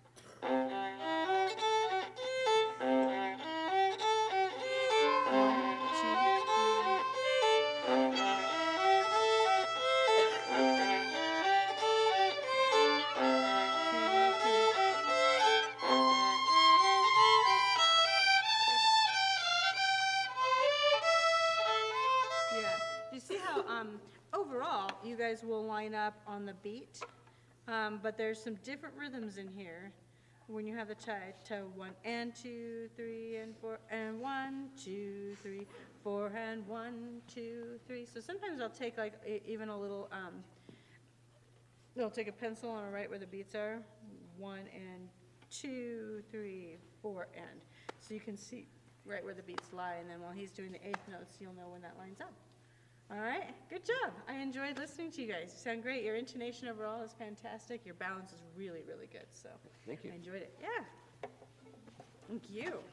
Overall, you guys will line up on the beat, but there's some different rhythms in here when you have the tie to 1 and 2, 3 and 4 and 1, 2, 3, 4 and 1, 2, 3. So sometimes I'll take like even a little, I'll take a pencil and I'll write where the beats are, 1 and 2, 3, 4 and. So you can see right where the beats lie, and then while he's doing the eighth notes, you'll know when that lines up. All right, good job. I enjoyed listening to you guys. You sound great. Your intonation overall is fantastic. Your balance is really, really good. So Thank you. I enjoyed it. Yeah. Thank you.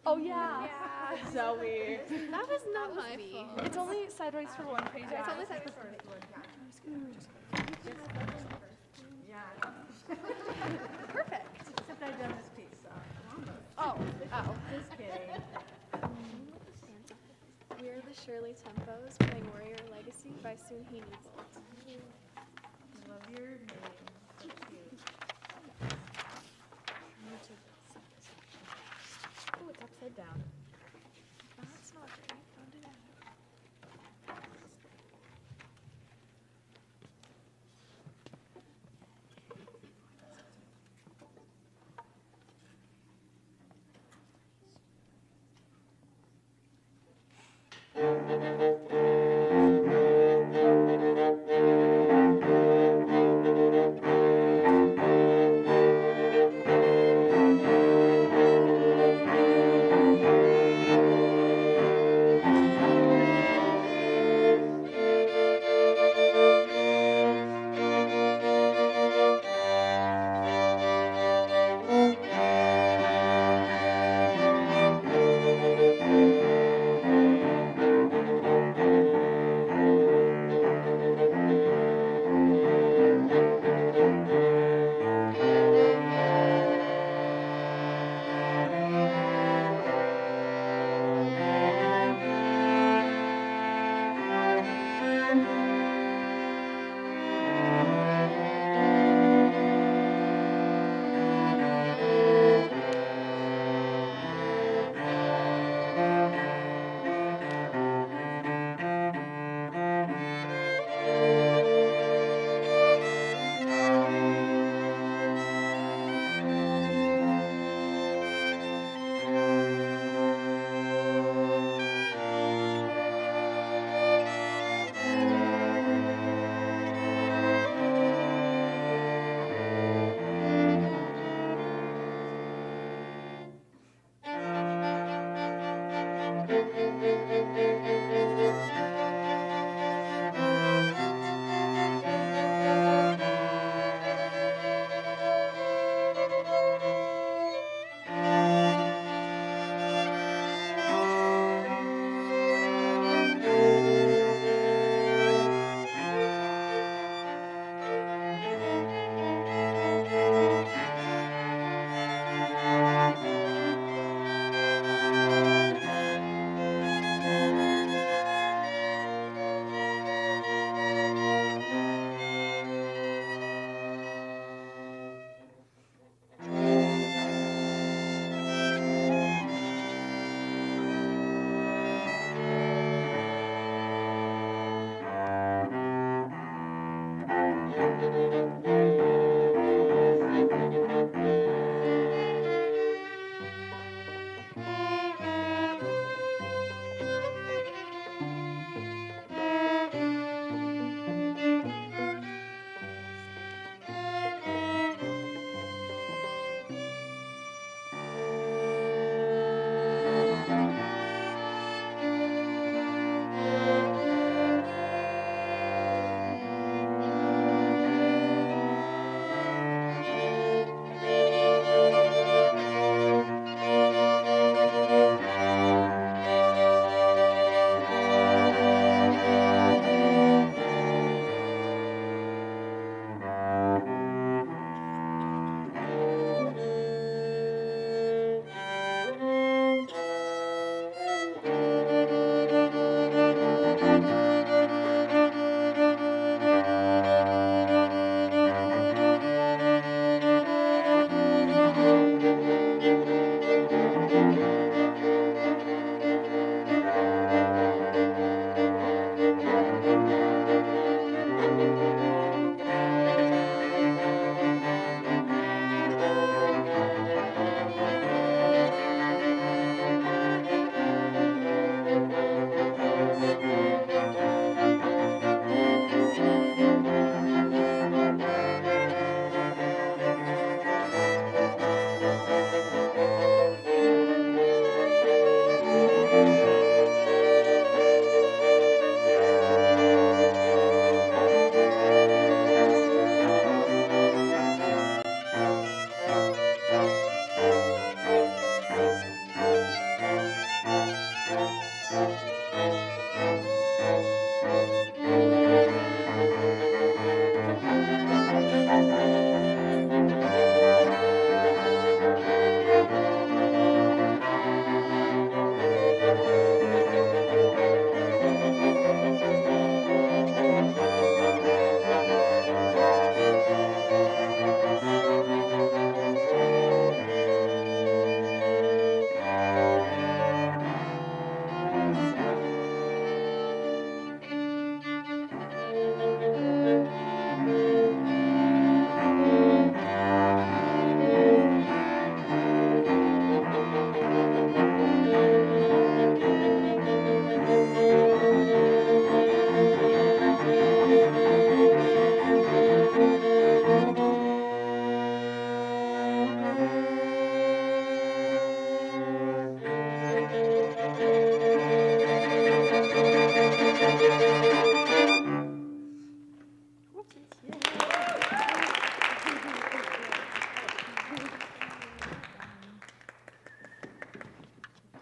Oh yeah. So weird. That was not my me. fault. It's only sideways for one page. It's only sideways for one. Perfect. Except I've done this piece, so. Oh. Just kidding. We're the Shirley Tempos playing Warrior Legacy by Soonhee Bolt. Love your name. So cute. Oh, it's upside down. That's not great. Don't do that.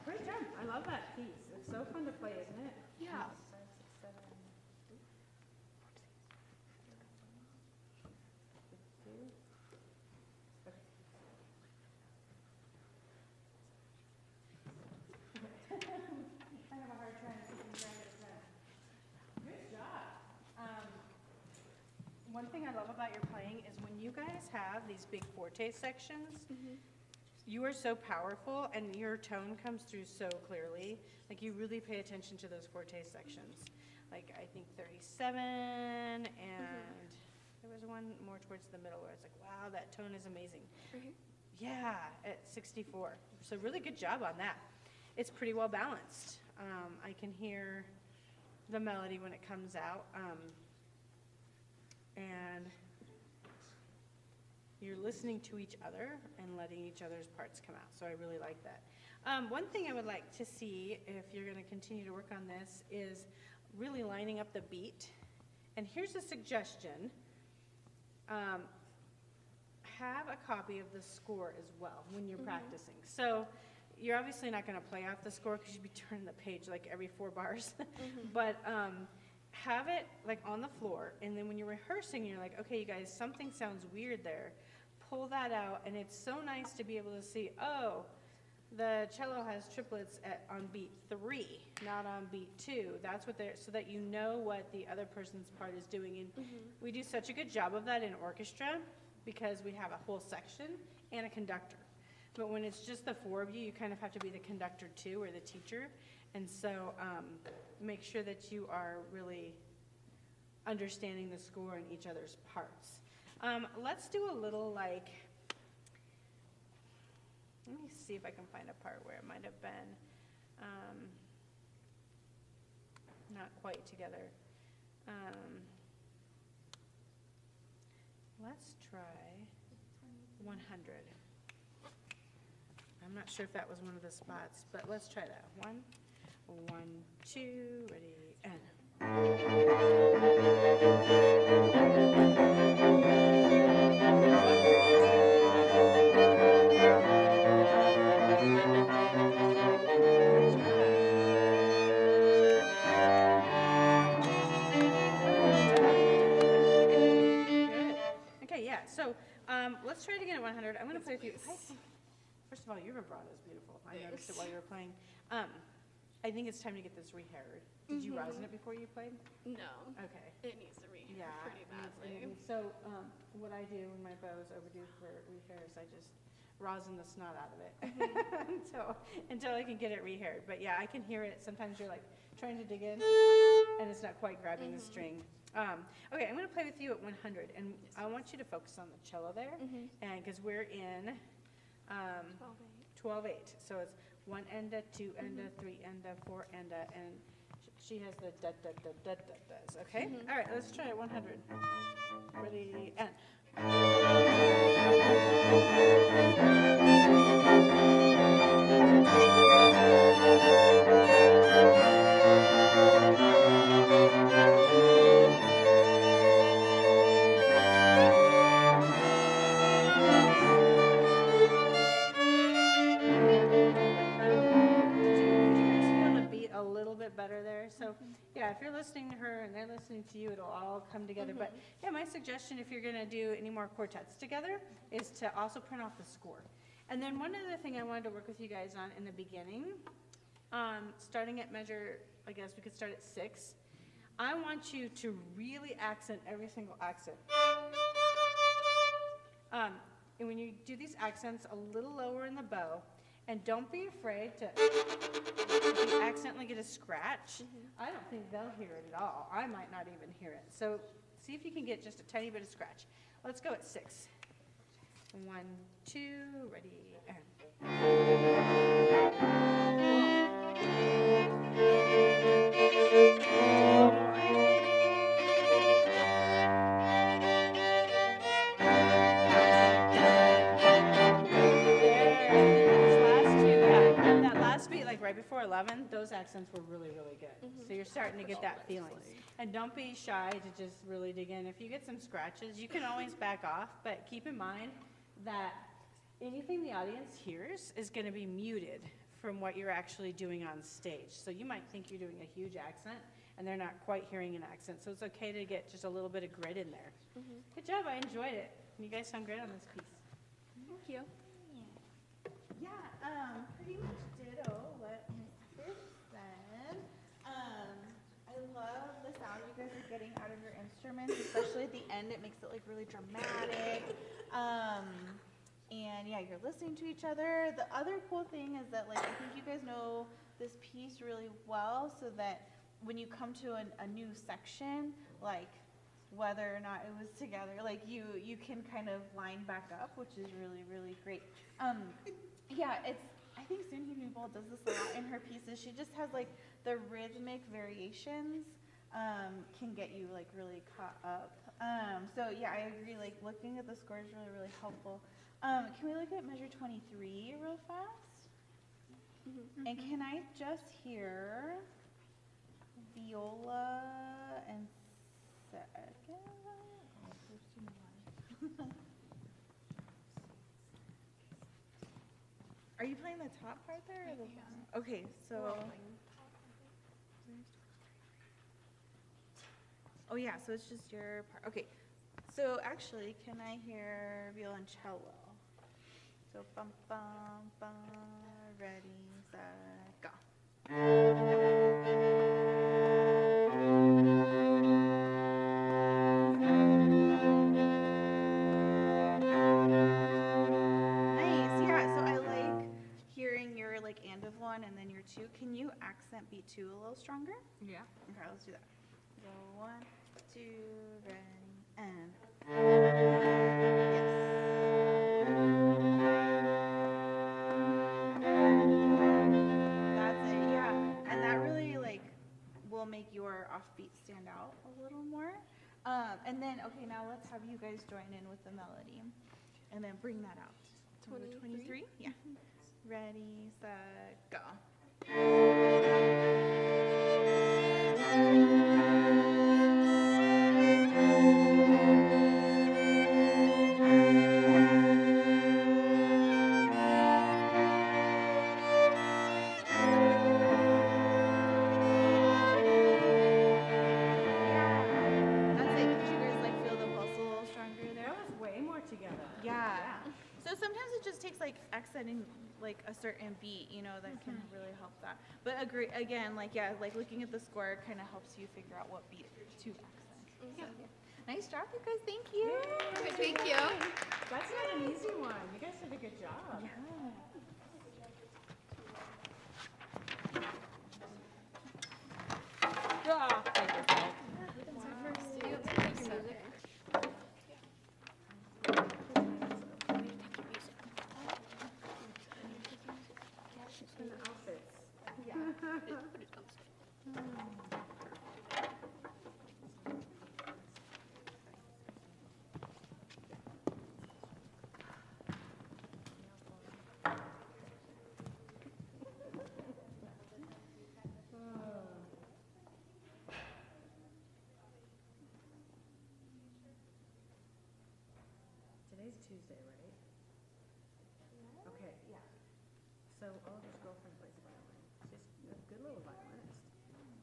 Great job. I love that piece. It's so fun to play, isn't it? Yeah. 5, 6, 7. I have a hard time keeping track of time. Good job. One thing I love about your playing is when you guys have these big forte sections, you are so powerful and your tone comes through so clearly. Like you really pay attention to those forte sections. Like I think 37 and there was one more towards the middle where I was like, wow, that tone is amazing. Yeah, at 64. So really good job on that. It's pretty well balanced. I can hear the melody when it comes out. And you're listening to each other and letting each other's parts come out. So I really like that. One thing I would like to see, if you're going to continue to work on this, is really lining up the beat. And here's a suggestion. Have a copy of the score as well when you're practicing. So you're obviously not going to play off the score because you'd be turning the page like every 4 bars. But have it like on the floor, and then when you're rehearsing, you're like, okay, you guys, something sounds weird there. Pull that out, and it's so nice to be able to see, oh, the cello has triplets on beat 3, not on beat 2. That's what they're, so that you know what the other person's part is doing. And we do such a good job of that in orchestra because we have a whole section and a conductor. But when it's just the 4 of you, you kind of have to be the conductor too, or the teacher. And so make sure that you are really understanding the score and each other's parts. Let's do a little like, let me see if I can find a part where it might have been not quite together. Let's try 100. I'm not sure if that was one of the spots, but let's try that. 1, 2, ready, and. Okay, yeah, so let's try it again at 100. I'm going to play with you. First of all, your vibrato is beautiful. I noticed it while you were playing. I think it's time to get this reheard. Did you rosin it before you played? No. Okay. It needs to rehear pretty badly. So what I do when my bow is overdue for repairs, I just rosin the snot out of it until I can get it reheard. But yeah, I can hear it. Sometimes you're like trying to dig in, and it's not quite grabbing the string. Okay, I'm going to play with you at 100, and I want you to focus on the cello there, and because we're in 12/8, so it's 1 enda, 2 enda, 3 enda, 4 enda, and she has the da da da da da da's. Okay, all right, let's try it 100. Ready, and. Better there. So yeah, if you're listening to her and they're listening to you, it'll all come together. But yeah, my suggestion, if you're gonna do any more quartets together, is to also print off the score. And then one other thing I wanted to work with you guys on in the beginning, starting at measure, I guess we could start at 6. I want you to really accent every single accent. And when you do these accents, a little lower in the bow, and don't be afraid to, if you accidentally get a scratch, I don't think they'll hear it at all. I might not even hear it. So see if you can get just a tiny bit of scratch. Let's go at 6. 1, 2, ready, and. Right before 11, those accents were really, really good. So you're starting to get that feeling. And don't be shy to just really dig in. If you get some scratches, you can always back off, but keep in mind that anything the audience hears is going to be muted from what you're actually doing on stage. So you might think you're doing a huge accent, and they're not quite hearing an accent. So it's okay to get just a little bit of grit in there. Good job. I enjoyed it. You guys sound great on this piece. Thank you. Yeah, pretty much ditto what Mr. said. I love the sound you guys are getting out of your instruments, especially at the end. It makes it like really dramatic. And yeah, you're listening to each other. The other cool thing is that like I think you guys know this piece really well, so that when you come to a new section, like whether or not it was together, like you can kind of line back up, which is really, really great. Yeah, I think Soon Newbold does this a lot in her pieces. She just has like the rhythmic variations can get you like really caught up. So yeah, I agree, like looking at the score is really, really helpful. Can we look at measure 23 real fast? And can I just hear viola and second? Are you playing the top part there or the bottom? Okay, so. Oh yeah, so it's just your part. Okay, so actually, can I hear violoncello? So bum bum bum, ready, set, go. And then your 2. Can you accent beat 2 a little stronger? Yeah. Okay, let's do that. So 1, 2, ready, and yes. That's it, yeah. And that really like will make your offbeat stand out a little more. And then okay, now let's have you guys join in with the melody, and then bring that out. 23? Yeah. Ready, set, go. Accenting like a certain beat, you know, that can really help that. But agree again, like yeah, like looking at the score kind of helps you figure out what beat to accent. Yeah. Nice job, you guys. Thank you. Thank you. That's not an easy one. You guys did a good job. Yeah. Today's Tuesday, right? Okay. Yeah. So Oliver's girlfriend plays violin. She's a good little violinist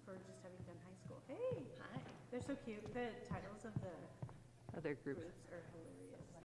for just having done high school. Hey, Hi. they're so cute. The titles of the Other groups. groups are hilarious.